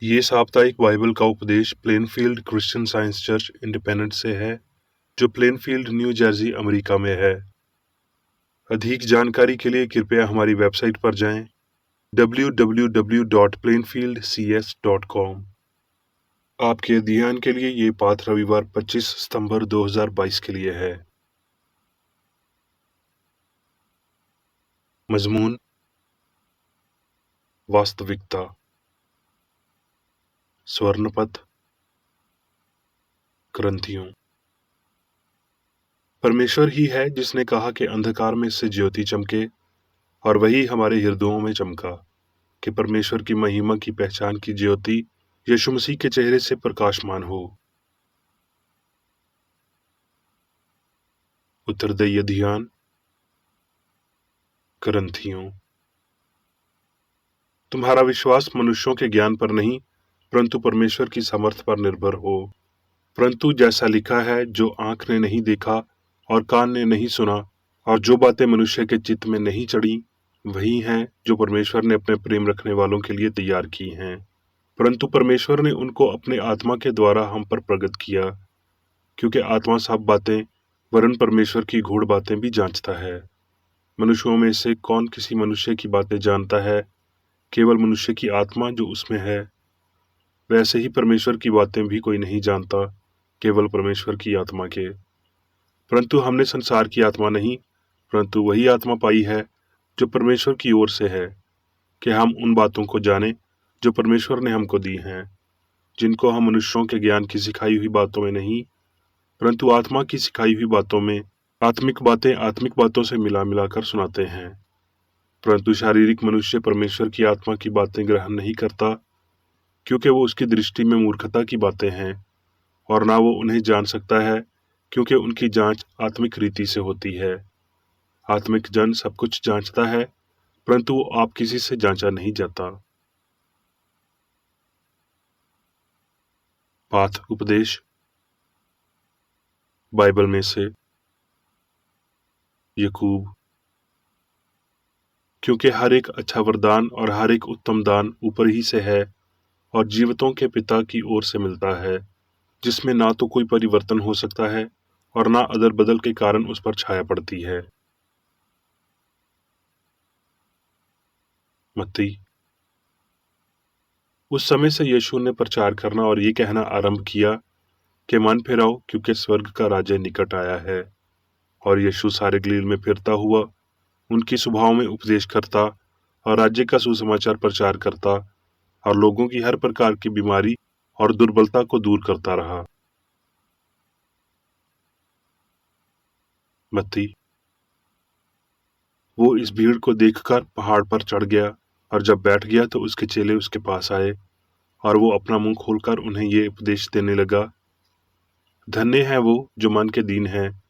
ये साप्ताहिक बाइबल का उपदेश Plainfield Christian science church independent से है, जो प्लेनफील्ड, न्यू जर्सी, अमेरिका में है। अधिक जानकारी के लिए कृपया हमारी वेबसाइट पर जाएं www.plainfieldcs.com। आपके ध्यान के लिए ये पाठ रविवार 25 सितंबर 2022 के लिए है। मजमून: वास्तविकता। स्वर्णपथ: ग्रंथियों। परमेश्वर ही है जिसने कहा कि अंधकार में से ज्योति चमके, और वही हमारे हृदयों में चमका कि परमेश्वर की महिमा की पहचान की ज्योति यीशु मसीह के चेहरे से प्रकाशमान हो। उत्तरदायी ध्यान। ग्रंथियों। तुम्हारा विश्वास मनुष्यों के ज्ञान पर नहीं, परंतु परमेश्वर की सामर्थ पर निर्भर हो। परंतु जैसा लिखा है, जो आंख ने नहीं देखा और कान ने नहीं सुना और जो बातें मनुष्य के चित्त में नहीं चढ़ी, वही हैं जो परमेश्वर ने अपने प्रेम रखने वालों के लिए तैयार की हैं। परंतु परमेश्वर ने उनको अपने आत्मा के द्वारा हम पर प्रकट किया, क्योंकि आत्मा सब बातें वरन परमेश्वर की गूढ़ बातें भी जांचता है। मनुष्यों में से कौन किसी मनुष्य की बातें जानता है? केवल मनुष्य की आत्मा जो उसमें है। वैसे ही परमेश्वर की बातें भी कोई नहीं जानता, केवल परमेश्वर की आत्मा के। परंतु हमने संसार की आत्मा नहीं, परंतु वही आत्मा पाई है जो परमेश्वर की ओर से है, कि हम उन बातों को जाने जो परमेश्वर ने हमको दी हैं, जिनको हम मनुष्यों के ज्ञान की सिखाई हुई बातों में नहीं, परंतु आत्मा की सिखाई हुई बातों में आत्मिक बातें आत्मिक बातों से मिला मिलाकर सुनाते हैं। परंतु शारीरिक मनुष्य परमेश्वर की आत्मा की बातें ग्रहण नहीं करता, क्योंकि वो उसकी दृष्टि में मूर्खता की बातें हैं, और ना वो उन्हें जान सकता है, क्योंकि उनकी जांच आत्मिक रीति से होती है। आत्मिक जन सब कुछ जांचता है, परंतु वो आप किसी से जांचा नहीं जाता। पाठ उपदेश बाइबल में से यकूब। क्योंकि हर एक अच्छा वरदान और हर एक उत्तम दान ऊपर ही से है और जीवितों के पिता की ओर से मिलता है, जिसमें ना तो कोई परिवर्तन हो सकता है और ना अदल बदल के कारण उस पर छाया पड़ती है। मत्ती। उस समय से यीशु ने प्रचार करना और ये कहना आरंभ किया कि मन फिराओ, क्योंकि स्वर्ग का राज्य निकट आया है। और यीशु सारे गलील में फिरता हुआ उनकी सभाओं में उपदेश करता और राज्य का सुसमाचार प्रचार करता और लोगों की हर प्रकार की बीमारी और दुर्बलता को दूर करता रहा। मत्ती। वो इस भीड़ को देखकर पहाड़ पर चढ़ गया, और जब बैठ गया तो उसके चेले उसके पास आए, और वो अपना मुंह खोलकर उन्हें ये उपदेश देने लगा, धन्य है वो जो मन के दीन हैं,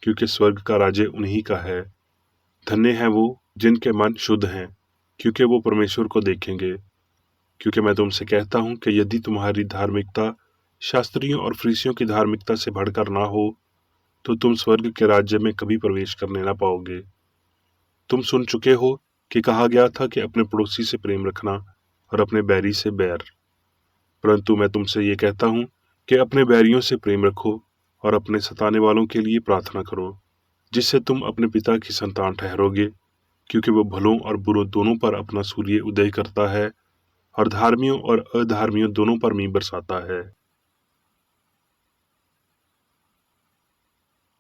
क्योंकि स्वर्ग का राज्य उन्हीं का है। धन्य है वो जिनके मन शुद्ध हैं, क्योंकि वो परमेश्वर को देखेंगे। क्योंकि मैं तुमसे कहता हूं कि यदि तुम्हारी धार्मिकता शास्त्रियों और फरीसियों की धार्मिकता से बढ़कर ना हो, तो तुम स्वर्ग के राज्य में कभी प्रवेश करने ना पाओगे। तुम सुन चुके हो कि कहा गया था कि अपने पड़ोसी से प्रेम रखना और अपने बैरी से बैर। परंतु मैं तुमसे ये कहता हूं कि अपने बैरियों से प्रेम रखो और अपने सताने वालों के लिए प्रार्थना करो, जिससे तुम अपने पिता की संतान ठहरोगे, क्योंकि वो भलों और बुरों दोनों पर अपना सूर्य उदय करता है और धार्मियों और अधार्मियों दोनों पर मी बरसाता है।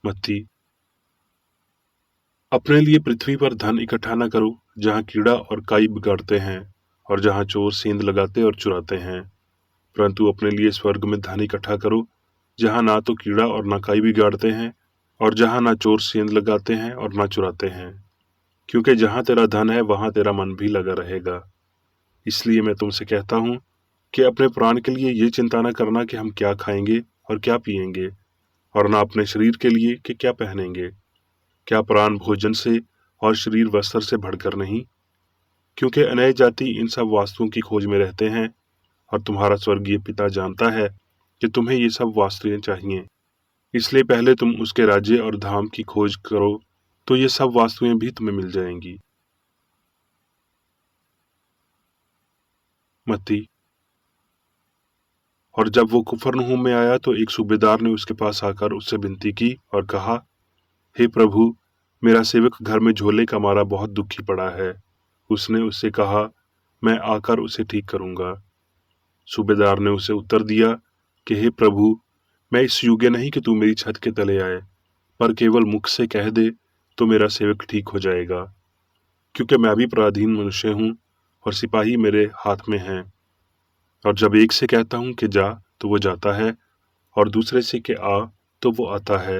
मत्ती। अपने लिए पृथ्वी पर धन इकट्ठा न करो, जहाँ कीड़ा और काई बिगाड़ते हैं और जहाँ चोर सेंध लगाते और चुराते हैं, परंतु अपने लिए स्वर्ग में धन इकट्ठा करो, जहाँ ना तो कीड़ा और ना काई बिगाड़ते हैं और जहाँ ना चोर सेंध लगाते हैं और ना चुराते हैं। क्योंकि जहाँ तेरा धन है, वहाँ तेरा मन भी लगा रहेगा। इसलिए मैं तुमसे कहता हूँ कि अपने प्राण के लिए ये चिंता न करना कि हम क्या खाएंगे और क्या पिएंगे, और ना अपने शरीर के लिए कि क्या पहनेंगे। क्या प्राण भोजन से और शरीर वस्त्र से बढ़कर नहीं? क्योंकि अनय जाति इन सब वास्तुओं की खोज में रहते हैं, और तुम्हारा स्वर्गीय पिता जानता है कि तुम्हें ये सब वास्तुएं चाहिए। इसलिए पहले तुम उसके राज्य और धाम की खोज करो, तो ये सब वास्तुएं भी तुम्हें मिल जाएंगी। मत्ती। और जब वो कुफरनहूम में आया तो एक सूबेदार ने उसके पास आकर उससे विनती की और कहा, हे प्रभु, मेरा सेवक घर में झोले का मारा बहुत दुखी पड़ा है। उसने उससे कहा, मैं आकर उसे ठीक करूंगा। सूबेदार ने उसे उत्तर दिया कि हे प्रभु, मैं इस योग्य नहीं कि तू मेरी छत के तले आए, पर केवल मुख से कह दे तो मेरा सेवक ठीक हो जाएगा, क्योंकि मैं भी पराधीन मनुष्य हूँ और सिपाही मेरे हाथ में हैं। और जब एक से कहता हूँ कि जा तो वो जाता है, और दूसरे से कि आ तो वो आता है,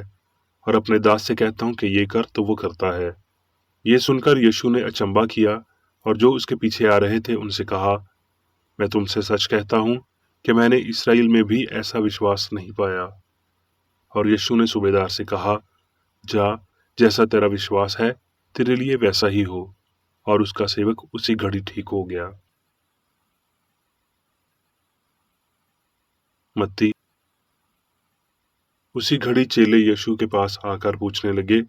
और अपने दास से कहता हूँ कि ये कर तो वो करता है। ये सुनकर यीशु ने अचंभा किया और जो उसके पीछे आ रहे थे उनसे कहा, मैं तुमसे सच कहता हूँ कि मैंने इसराइल में भी ऐसा विश्वास नहीं पाया। और यीशु ने सूबेदार से कहा, जा, जैसा तेरा विश्वास है तेरे लिए वैसा ही हो। और उसका सेवक उसी घड़ी ठीक हो गया। मत्ती। उसी घड़ी चेले यीशु के पास आकर पूछने लगे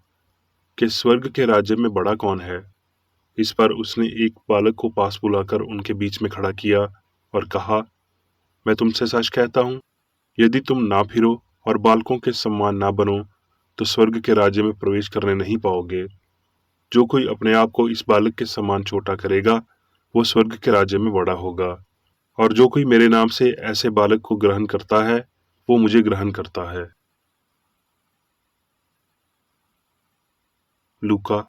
कि स्वर्ग के राज्य में बड़ा कौन है। इस पर उसने एक बालक को पास बुलाकर उनके बीच में खड़ा किया और कहा, मैं तुमसे सच कहता हूँ, यदि तुम ना फिरो और बालकों के समान ना बनो तो स्वर्ग के राज्य में प्रवेश करने नहीं पाओगे। जो कोई अपने आप को इस बालक के समान छोटा करेगा वो स्वर्ग के राज्य में बड़ा होगा। और जो कोई मेरे नाम से ऐसे बालक को ग्रहण करता है वो मुझे ग्रहण करता है। लूका।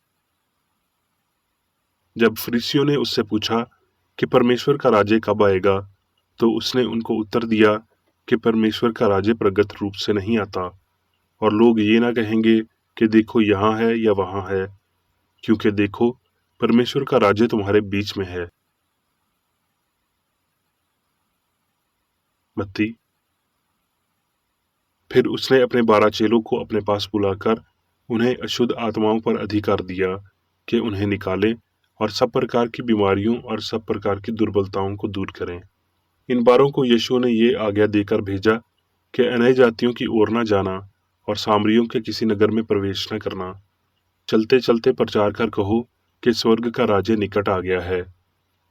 जब फरीसियों ने उससे पूछा कि परमेश्वर का राज्य कब आएगा, तो उसने उनको उत्तर दिया कि परमेश्वर का राज्य प्रगट रूप से नहीं आता, और लोग ये ना कहेंगे कि देखो यहाँ है या वहाँ है, क्योंकि देखो परमेश्वर का राज्य तुम्हारे बीच में है। मत्ती। फिर उसने अपने 12 चेलों को अपने पास बुलाकर उन्हें अशुद्ध आत्माओं पर अधिकार दिया कि उन्हें निकालें और सब प्रकार की बीमारियों और सब प्रकार की दुर्बलताओं को दूर करें। इन बारों को यीशु ने ये आज्ञा देकर भेजा कि अन्य जातियों की ओर न जाना और सामरियों के किसी नगर में प्रवेश न करना। चलते चलते प्रचार कर कहो कि स्वर्ग का राज्य निकट आ गया है।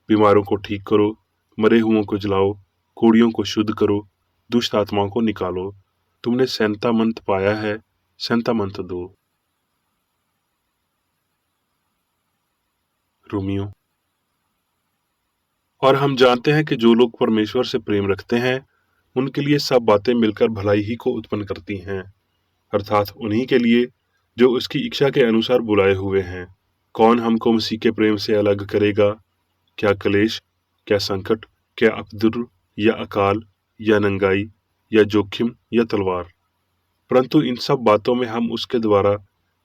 बीमारों को ठीक करो, मरे हुओं को जलाओ, कोढ़ियों को शुद्ध करो, दुष्ट आत्माओं को निकालो। तुमने सेंता मंत पाया है, सेंता मंत दो। रोमियो। और हम जानते हैं कि जो लोग परमेश्वर से प्रेम रखते हैं उनके लिए सब बातें मिलकर भलाई ही को उत्पन्न करती हैं, अर्थात उन्हीं के लिए जो उसकी इच्छा के अनुसार बुलाए हुए हैं। कौन हमको मसीह के प्रेम से अलग करेगा? क्या क्लेश, क्या संकट, क्या उपद्रव, या अकाल, या नंगाई, या जोखिम, या तलवार? परंतु इन सब बातों में हम उसके द्वारा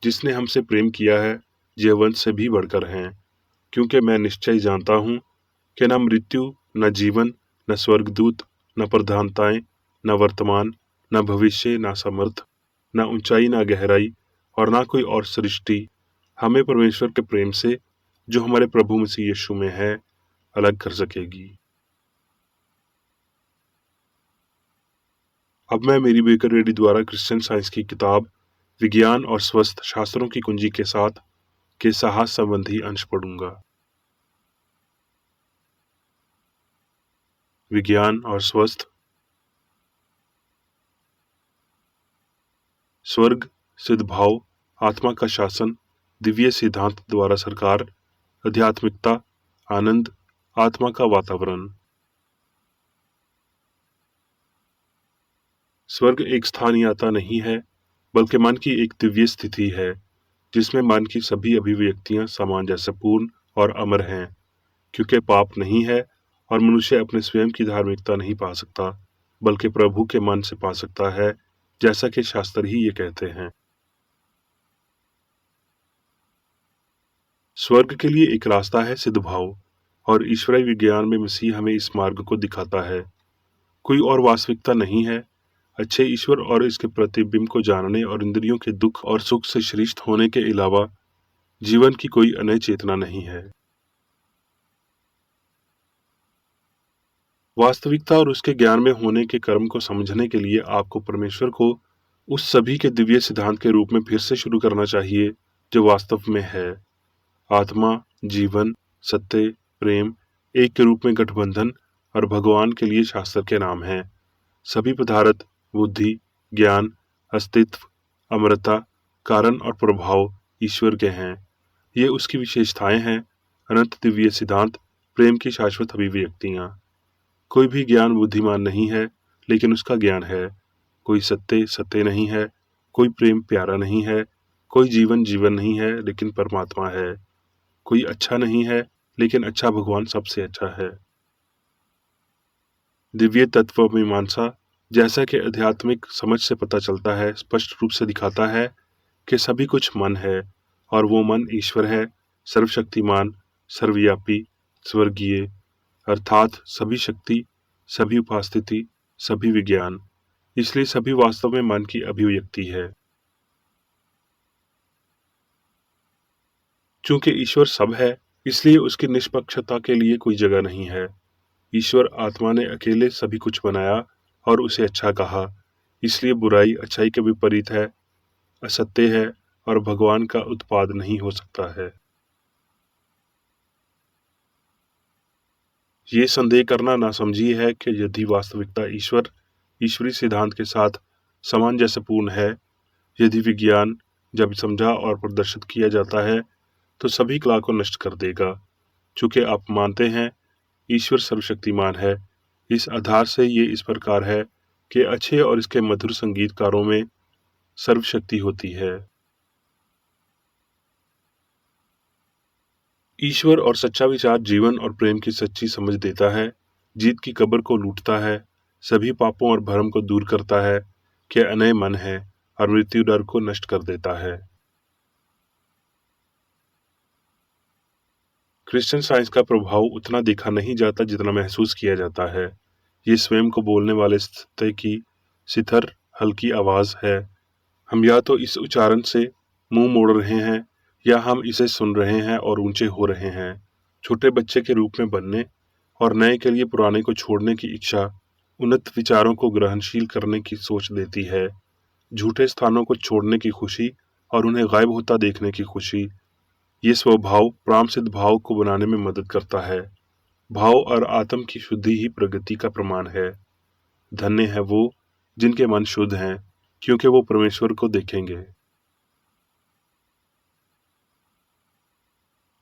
जिसने हमसे प्रेम किया है जीवंत से भी बढ़कर हैं। क्योंकि मैं निश्चय जानता हूँ कि न मृत्यु, न जीवन, न स्वर्गदूत, न प्रधानताएं, न वर्तमान, न भविष्य, न समर्थ, न ऊंचाई, न गहराई, और न कोई और सृष्टि हमें परमेश्वर के प्रेम से जो हमारे प्रभु मसीह यीशु में है अलग कर सकेगी। अब मैं मेरी बेकर रेड्डी द्वारा क्रिश्चियन साइंस की किताब विज्ञान और स्वस्थ शास्त्रों की कुंजी के साथ के साहस संबंधी अंश पढ़ूंगा। विज्ञान और स्वस्थ। स्वर्ग, सिद्धभाव, आत्मा का शासन, दिव्य सिद्धांत द्वारा सरकार, आध्यात्मिकता, आनंद, आत्मा का वातावरण। स्वर्ग एक स्थान यात्रा नहीं है, बल्कि मन की एक दिव्य स्थिति है जिसमें मन की सभी अभिव्यक्तियां सामंजस्य पूर्ण और अमर हैं, क्योंकि पाप नहीं है और मनुष्य अपने स्वयं की धार्मिकता नहीं पा सकता, बल्कि प्रभु के मन से पा सकता है, जैसा कि शास्त्र ही ये कहते हैं। स्वर्ग के लिए एक रास्ता है सिद्धभाव, और ईश्वरीय विज्ञान में मसीह हमें इस मार्ग को दिखाता है। कोई और वास्तविकता नहीं है। अच्छे ईश्वर और इसके प्रतिबिंब को जानने और इंद्रियों के दुख और सुख से श्रेष्ठ होने के अलावा जीवन की कोई अन्य चेतना नहीं है। वास्तविकता और उसके ज्ञान में होने के कर्म को समझने के लिए आपको परमेश्वर को उस सभी के दिव्य सिद्धांत के रूप में फिर से शुरू करना चाहिए जो वास्तव में है। आत्मा, जीवन, सत्य, प्रेम, एक के रूप में गठबंधन और भगवान के लिए शास्त्र के नाम हैं। सभी पदार्थ, बुद्धि, ज्ञान, अस्तित्व, अमरता, कारण और प्रभाव ईश्वर के हैं। ये उसकी विशेषताएं हैं, अनंत दिव्य सिद्धांत, प्रेम की शाश्वत अभिव्यक्तियां। कोई भी ज्ञान बुद्धिमान नहीं है, लेकिन उसका ज्ञान है। कोई सत्य सत्य नहीं है, कोई प्रेम प्यारा नहीं है, कोई जीवन जीवन नहीं है, लेकिन परमात्मा है। कोई अच्छा नहीं है, लेकिन अच्छा भगवान सबसे अच्छा है। दिव्य तत्व मीमांसा, जैसा कि आध्यात्मिक समझ से पता चलता है, स्पष्ट रूप से दिखाता है कि सभी कुछ मन है और वो मन ईश्वर है, सर्वशक्तिमान, सर्वव्यापी, स्वर्गीय, अर्थात सभी शक्ति, सभी उपस्थिति, सभी विज्ञान। इसलिए सभी वास्तव में मन की अभिव्यक्ति है। चूंकि ईश्वर सब है, इसलिए उसकी निष्पक्षता के लिए कोई जगह नहीं है। ईश्वर आत्मा ने अकेले सभी कुछ बनाया और उसे अच्छा कहा, इसलिए बुराई अच्छाई के विपरीत है, असत्य है और भगवान का उत्पाद नहीं हो सकता है। ये संदेह करना नासमझी है कि यदि वास्तविकता ईश्वरी सिद्धांत के साथ सामंजस्यपूर्ण है, यदि विज्ञान जब समझा और प्रदर्शित किया जाता है तो सभी कला को नष्ट कर देगा। चूंकि आप मानते हैं ईश्वर सर्वशक्तिमान है, इस आधार से ये इस प्रकार है कि अच्छे और इसके मधुर संगीतकारों में सर्वशक्ति होती है। ईश्वर और सच्चा विचार जीवन और प्रेम की सच्ची समझ देता है, जीत की कब्र को लूटता है, सभी पापों और भरम को दूर करता है, कि अनय मन है और मृत्यु डर को नष्ट कर देता है। क्रिश्चियन साइंस का प्रभाव उतना देखा नहीं जाता जितना महसूस किया जाता है। ये स्वयं को बोलने वाले सत्य की सिथर हल्की आवाज है। हम या तो इस उच्चारण से मुंह मोड़ रहे हैं या हम इसे सुन रहे हैं और ऊंचे हो रहे हैं। छोटे बच्चे के रूप में बनने और नए के लिए पुराने को छोड़ने की इच्छा उन्नत विचारों को ग्रहणशील करने की सोच देती है। झूठे स्थानों को छोड़ने की खुशी और उन्हें गायब होता देखने की खुशी, ये स्वभाव प्राम सिद्ध भाव को बनाने में मदद करता है। भाव और आत्म की शुद्धि ही प्रगति का प्रमाण है। धन्य है वो जिनके मन शुद्ध हैं, क्योंकि वो परमेश्वर को देखेंगे।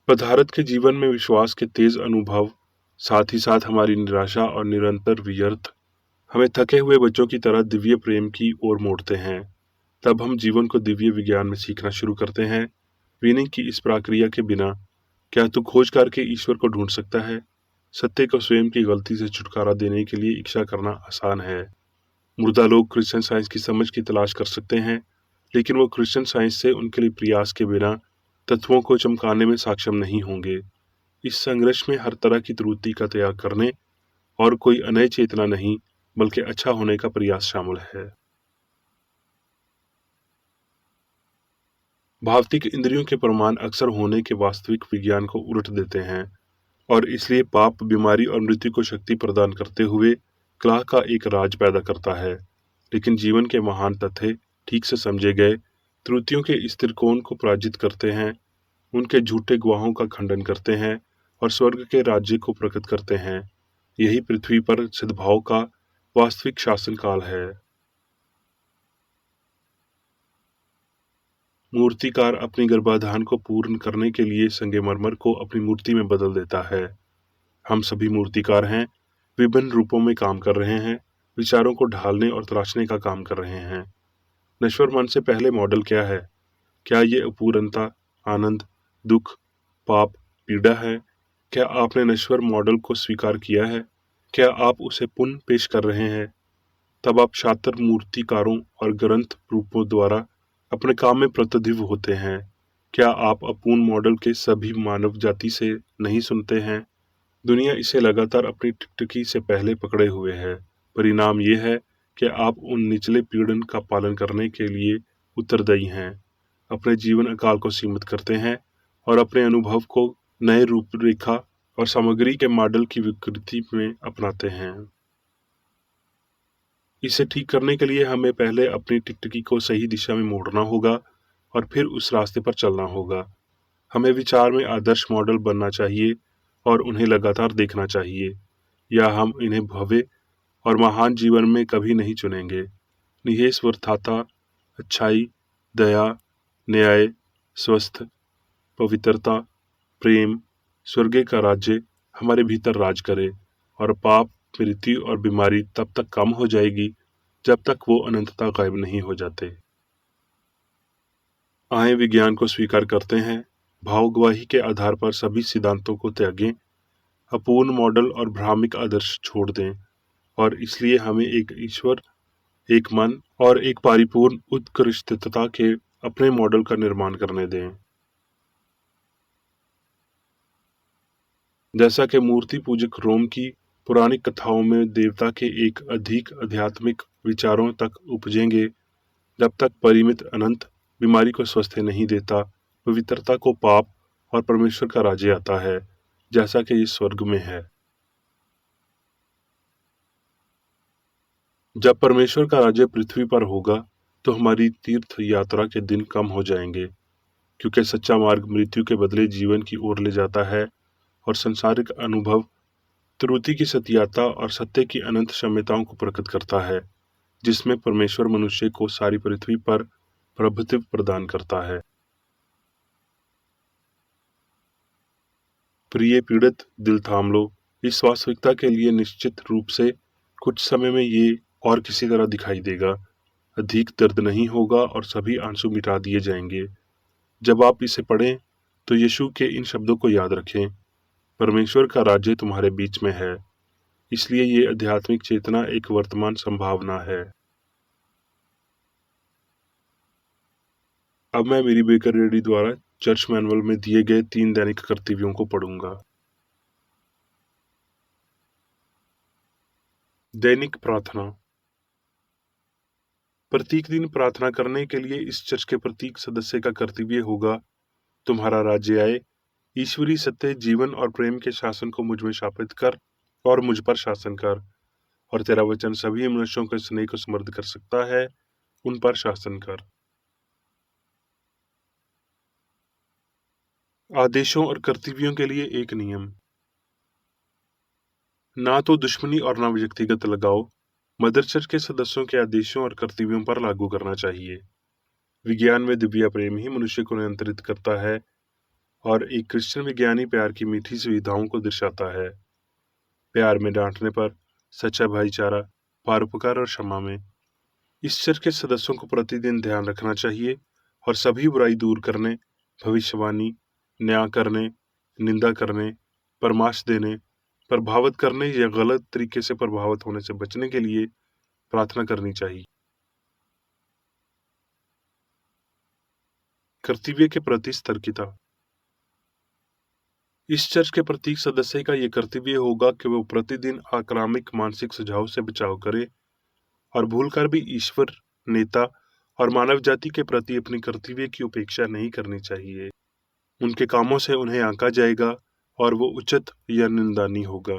पदार्थ के जीवन में विश्वास के तेज अनुभव, साथ ही साथ हमारी निराशा और निरंतर व्यर्थ हमें थके हुए बच्चों की तरह दिव्य प्रेम की ओर मोड़ते हैं। तब हम जीवन को दिव्य विज्ञान में सीखना शुरू करते हैं। वीनिंग की इस प्रक्रिया के बिना क्या तू खोज करके ईश्वर को ढूंढ सकता है? सत्य को स्वयं की गलती से छुटकारा देने के लिए इच्छा करना आसान है। मुर्दा लोग क्रिश्चियन साइंस की समझ की तलाश कर सकते हैं, लेकिन वो क्रिश्चियन साइंस से उनके लिए प्रयास के बिना तत्वों को चमकाने में सक्षम नहीं होंगे। इस संघर्ष में हर तरह की त्रुटि का त्याग करने और कोई अनय चेतना नहीं, बल्कि अच्छा होने का प्रयास शामिल है। भौतिक इंद्रियों के प्रमाण अक्सर होने के वास्तविक विज्ञान को उलट देते हैं और इसलिए पाप, बीमारी और मृत्यु को शक्ति प्रदान करते हुए कला का एक राज पैदा करता है। लेकिन जीवन के महान तथ्य ठीक से समझे गए त्रुटियों के इस त्रिकोण को पराजित करते हैं, उनके झूठे गवाहों का खंडन करते हैं और स्वर्ग के राज्य को प्रकट करते हैं। यही पृथ्वी पर सद्भाव का वास्तविक शासन काल है। मूर्तिकार अपनी गर्भाधान को पूर्ण करने के लिए संगमरमर को अपनी मूर्ति में बदल देता है। हम सभी मूर्तिकार हैं, विभिन्न रूपों में काम कर रहे हैं, विचारों को ढालने और तराशने का काम कर रहे हैं। नश्वर मन से पहले मॉडल क्या है? क्या ये अपूर्णता, आनंद, दुख, पाप, पीड़ा है? क्या आपने नश्वर मॉडल को स्वीकार किया है? क्या आप उसे पुनः पेश कर रहे हैं? तब आप शातिर मूर्तिकारों और ग्रंथ रूपों द्वारा अपने काम में प्रतिनिधिव होते हैं। क्या आप अपूर्ण मॉडल के सभी मानव जाति से नहीं सुनते हैं? दुनिया इसे लगातार अपनी टिकटिकी से पहले पकड़े हुए है। परिणाम ये है कि आप उन निचले पीड़न का पालन करने के लिए उत्तरदायी हैं, अपने जीवन अकाल को सीमित करते हैं और अपने अनुभव को नए रूपरेखा और सामग्री के मॉडल की विकृति में अपनाते हैं। इसे ठीक करने के लिए हमें पहले अपनी टिकटिकी को सही दिशा में मोड़ना होगा और फिर उस रास्ते पर चलना होगा। हमें विचार में आदर्श मॉडल बनना चाहिए और उन्हें लगातार देखना चाहिए, या हम इन्हें भव्य और महान जीवन में कभी नहीं चुनेंगे। निःस्वार्थता, अच्छाई, दया, न्याय, स्वस्थ, पवित्रता, प्रेम, स्वर्ग का राज्य हमारे भीतर राज करे, और पाप, मृत्यु और बीमारी तब तक कम हो जाएगी जब तक वो अनंतता गायब नहीं हो जाते। आए विज्ञान को स्वीकार करते हैं, भाव गवाही के आधार पर सभी सिद्धांतों को त्यागें, अपूर्ण मॉडल और भ्रामिक आदर्श छोड़ दें, और इसलिए हमें एक ईश्वर, एक मन और एक परिपूर्ण उत्कृष्टता के अपने मॉडल का निर्माण करने दें। जैसा कि मूर्ति पूजक रोम की पुरानी कथाओं में देवता के एक अधिक आध्यात्मिक विचारों तक उपजेंगे, जब तक परिमित अनंत बीमारी को स्वस्थ नहीं देता, पवित्रता को पाप और परमेश्वर का राज्य आता है, जैसा कि ये स्वर्ग में है। जब परमेश्वर का राज्य पृथ्वी पर होगा तो हमारी तीर्थ यात्रा के दिन कम हो जाएंगे, क्योंकि सच्चा मार्ग मृत्यु के बदले जीवन की ओर ले जाता है, और संसारिक अनुभव त्रुटि की सत्यता और सत्य की अनंत क्षमताओं को प्रकट करता है, जिसमें परमेश्वर मनुष्य को सारी पृथ्वी पर प्रभुत्व प्रदान करता है। प्रिय पीड़ित, दिल थाम लो। इस वास्तविकता के लिए निश्चित रूप से कुछ समय में ये और किसी तरह दिखाई देगा। अधिक दर्द नहीं होगा और सभी आंसू मिटा दिए जाएंगे। जब आप इसे पढ़ें तो यीशु के इन शब्दों को याद रखें, परमेश्वर का राज्य तुम्हारे बीच में है। इसलिए ये आध्यात्मिक चेतना एक वर्तमान संभावना है। अब मैं मेरी बेकर रेड्डी द्वारा चर्च मैनुअल में दिए गए 3 दैनिक कर्तव्यों को पढ़ूंगा। दैनिक प्रार्थना। प्रत्येक दिन प्रार्थना करने के लिए इस चर्च के प्रत्येक सदस्य का कर्तव्य होगा, तुम्हारा राज्य आए, ईश्वरीय सत्य, जीवन और प्रेम के शासन को मुझ में स्थापित कर और मुझ पर शासन कर, और तेरा वचन सभी मनुष्यों के स्नेह को समृद्ध कर सकता है, उन पर शासन कर। आदेशों और कर्तव्यों के लिए एक नियम। ना तो दुश्मनी और ना व्यक्तिगत लगाव मदर चर्च के सदस्यों के आदेशों और कर्तव्यों पर लागू करना चाहिए। विज्ञान में दिव्य प्रेम ही मनुष्य को नियंत्रित करता है, और एक क्रिश्चियन विज्ञानी प्यार की मीठी सुविधाओं को दर्शाता है। प्यार में डांटने पर, सच्चा भाईचारा, परोपकार और क्षमा में। इस चर्च के सदस्यों को प्रतिदिन ध्यान रखना चाहिए और सभी बुराई दूर करने, भविष्यवाणी, न्याय करने, निंदा करने, परामर्श देने, प्रभावित करने या गलत तरीके से प्रभावित होने से बचने के लिए प्रार्थना करनी चाहिए। कर्तव्य के प्रति सतर्कता। इस चर्च के प्रत्येक सदस्य का यह कर्तव्य होगा कि वो प्रतिदिन आक्रामक मानसिक सुझाव से बचाव करे, और भूलकर भी ईश्वर, नेता और मानव जाति के प्रति अपनी कर्तव्य की उपेक्षा नहीं करनी चाहिए। उनके कामों से उन्हें आंका जाएगा और वो उचित या निंदनीय होगा।